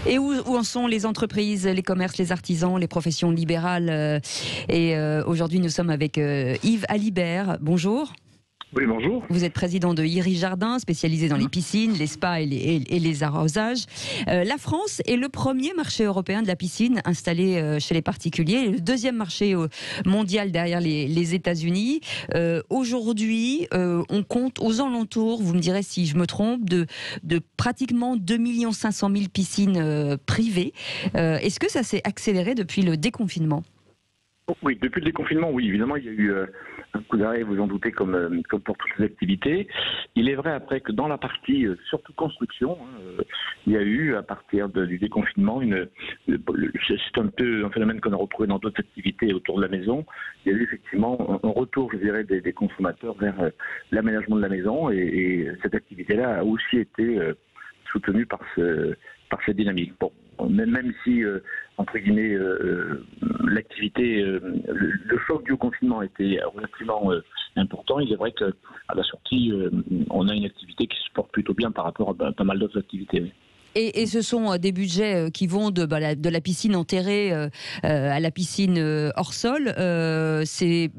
Et où en sont les entreprises, les commerces, les artisans, les professions libérales aujourd'hui, nous sommes avec Yves Alibert. Bonjour. Oui, bonjour. Vous êtes président de Iri Jardin, spécialisé dans les piscines, les spas et les arrosages. La France est le premier marché européen de la piscine installé chez les particuliers, le deuxième marché mondial derrière les États-Unis. Aujourd'hui, on compte aux alentours, vous me direz si je me trompe, de pratiquement 2 500 000 piscines privées. Est-ce que ça s'est accéléré depuis le déconfinement ? Oui, depuis le déconfinement, oui, évidemment, il y a eu un coup d'arrêt, vous en doutez, comme pour toutes les activités. Il est vrai après que dans la partie, surtout construction, il y a eu, à partir du déconfinement, c'est un peu un phénomène qu'on a retrouvé dans d'autres activités autour de la maison. Il y a eu effectivement un retour, je dirais, des consommateurs vers l'aménagement de la maison, et cette activité-là a aussi été soutenue par cette dynamique. Bon. Même si, entre guillemets, l'activité, le choc du confinement était relativement important, il est vrai qu'à la sortie, on a une activité qui se porte plutôt bien par rapport à pas mal d'autres activités. Oui. Et ce sont des budgets qui vont de la piscine enterrée à la piscine hors sol. C'est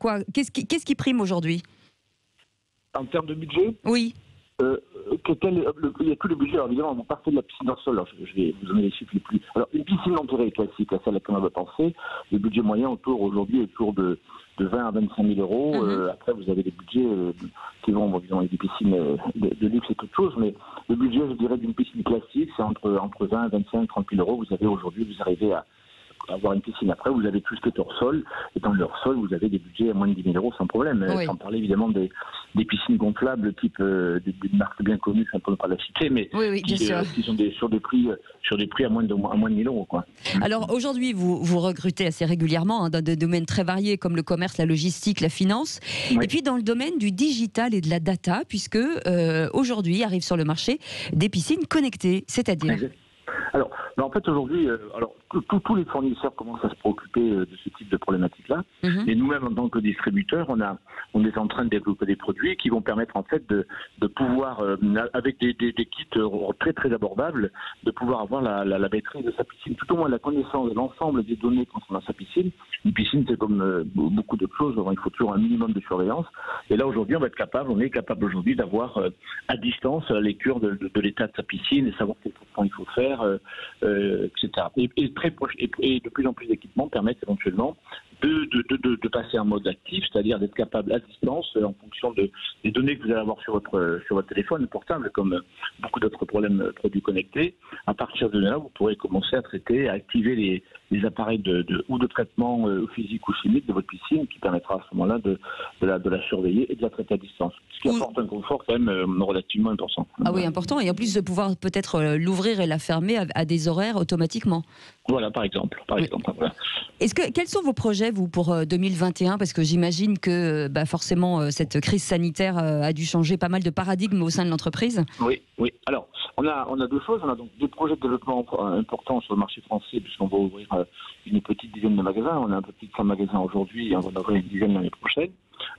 quoi ? Qu'est-ce qui prime aujourd'hui ? En termes de budget ? Oui. Il y a tous les budgets. Alors évidemment, vous partez de la piscine hors sol. Alors, je vais vous donner les chiffres les plus. Alors, une piscine enterrée classique, celle à laquelle on va penser, le budget moyen aujourd'hui autour de 20 à 25 000 euros. Après, vous avez des budgets qui vont, disons, des piscines de luxe et toute chose, mais le budget, je dirais, d'une piscine classique, c'est entre 20, 25, 30 000 euros. Vous arrivez à avoir une piscine. Après, vous avez tout ce qui est hors sol. Et dans le hors sol, vous avez des budgets à moins de 10 000 euros sans problème. Oui. Sans parler évidemment des piscines gonflables type des marques bien connues, pour ne pas la citer, mais qui sont sur des prix à moins de 1 000 euros. Quoi. Alors aujourd'hui, vous recrutez assez régulièrement dans des domaines très variés comme le commerce, la logistique, la finance. Oui. Et puis dans le domaine du digital et de la data, puisque aujourd'hui arrivent sur le marché des piscines connectées, c'est-à-dire... Alors, en fait, aujourd'hui, tous les fournisseurs commencent à se préoccuper de ce type de problématique-là. Et nous-mêmes, en tant que distributeurs, on est en train de développer des produits qui vont permettre, en fait, de pouvoir, avec des kits très, très abordables, de pouvoir avoir la maîtrise de sa piscine, tout au moins la connaissance de l'ensemble des données concernant sa piscine. Une piscine, c'est comme beaucoup d'autres choses, il faut toujours un minimum de surveillance. Et là, aujourd'hui, on est capable aujourd'hui d'avoir à distance la lecture de l'état de sa piscine et savoir quel traitement il faut faire, etc. Et de plus en plus d'équipements permettent éventuellement de passer en mode actif, c'est-à-dire d'être capable à distance, en fonction des données que vous allez avoir sur votre téléphone portable, comme beaucoup d'autres produits connectés. À partir de là, vous pourrez commencer à traiter, à activer les appareils de traitement physique ou chimique de votre piscine, qui permettra à ce moment-là de la surveiller et de la traiter à distance. Ce qui apporte un confort quand même relativement important. Ah oui, important. Et en plus de pouvoir peut-être l'ouvrir et la fermer à des horaires automatiquement. Voilà, par exemple. Oui. Voilà. Quels sont vos projets, vous, pour 2021 ? Parce que j'imagine que forcément, cette crise sanitaire a dû changer pas mal de paradigmes au sein de l'entreprise. Oui. Alors, on a deux choses. On a donc des projets de développement importants sur le marché français, puisqu'on va ouvrir une petite dizaine de magasins. On a un peu plus de 100 magasins aujourd'hui et on va en ouvrir une dizaine l'année prochaine.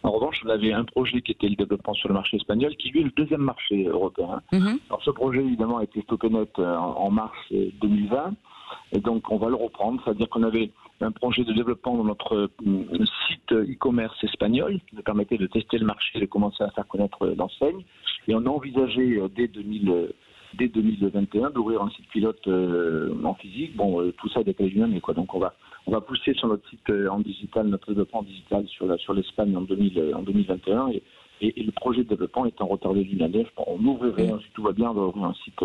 En revanche, on avait un projet qui était le développement sur le marché espagnol, qui lui est le deuxième marché européen. Alors, ce projet, évidemment, a été stoppé net en mars 2020. Et donc, on va le reprendre. C'est-à-dire qu'on avait un projet de développement dans notre site e-commerce espagnol qui nous permettait de tester le marché, de commencer à faire connaître l'enseigne. Et on a envisagé dès 2021 d'ouvrir un site pilote en physique. Bon, tout ça est décalé d'une année, quoi. Donc, on va pousser sur notre site en digital, notre développement en digital sur l'Espagne en 2021. Et le projet de développement étant retardé d'une année, on ouvrirait, si tout va bien, on va ouvrir un site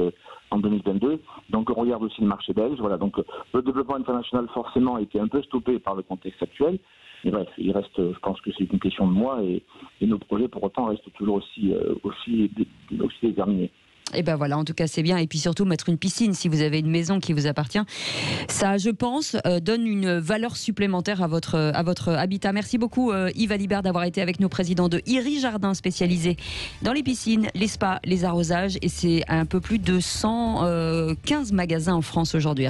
en 2022. Donc on regarde aussi le marché belge. Voilà, donc le développement international forcément a été un peu stoppé par le contexte actuel. Mais bref, il reste, je pense que c'est une question de mois et nos projets pour autant restent toujours aussi déterminés. Et ben voilà, en tout cas c'est bien. Et puis surtout mettre une piscine, si vous avez une maison qui vous appartient, ça, je pense, donne une valeur supplémentaire à votre habitat. Merci beaucoup Yves Alibert d'avoir été avec nous, président de Iri Jardin, spécialisé dans les piscines, les spas, les arrosages. Et c'est un peu plus de 115 magasins en France aujourd'hui.